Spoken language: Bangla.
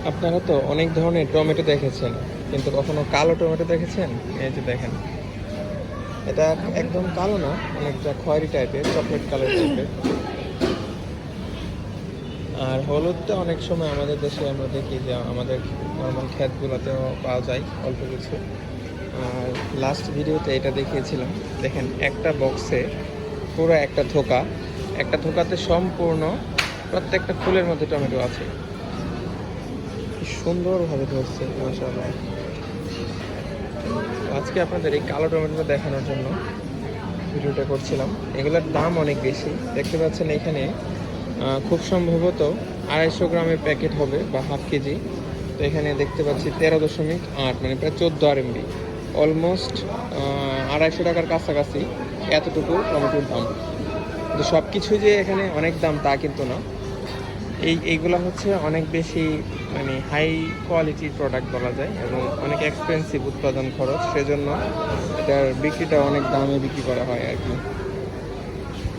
আপনারা তো অনেক ধরনের টমেটো দেখেছেন, কিন্তু কখনো কালো টমেটো দেখেছেন? এই যে দেখেন, এটা একদম কালো না, অনেকটা খয়েরি টাইপের, চকলেট কালার টাইপের। আর হলুদটা অনেক সময় আমাদের দেশে আমরা দেখি যে আমাদের নর্মাল ক্ষেতগুলোতেও পাওয়া যায় অল্প কিছু। আর লাস্ট ভিডিওতে এটা দেখিয়েছিলাম, দেখেন একটা বক্সে পুরো একটা থোকাতে সম্পূর্ণ প্রত্যেকটা ফুলের মধ্যে টমেটো আছে। কি সুন্দরভাবে ধরছে মাশাআল্লাহ। আজকে আপনাদের এই কালো টমেটোটা দেখানোর জন্য ভিডিওটা করছিলাম। এগুলোর দাম অনেক বেশি, দেখতে পাচ্ছেন এখানে খুব সম্ভবত 250 গ্রামের প্যাকেট হবে বা হাফ কেজি। তো এখানে দেখতে পাচ্ছি 13.8, মানে প্রায় 14 RMB, অলমোস্ট 250 টাকার কাছাকাছি এতটুকু টমেটোর দাম। কিন্তু সব কিছুই যে এখানে অনেক দাম তা কিন্তু না। এইগুলা হচ্ছে অনেক বেশি, মানে হাই কোয়ালিটির প্রোডাক্ট বলা যায়, এবং অনেক এক্সপেন্সিভ উৎপাদন খরচ, সেজন্য এটার বিক্রিটা অনেক দামে বিক্রি করা হয় আর কি।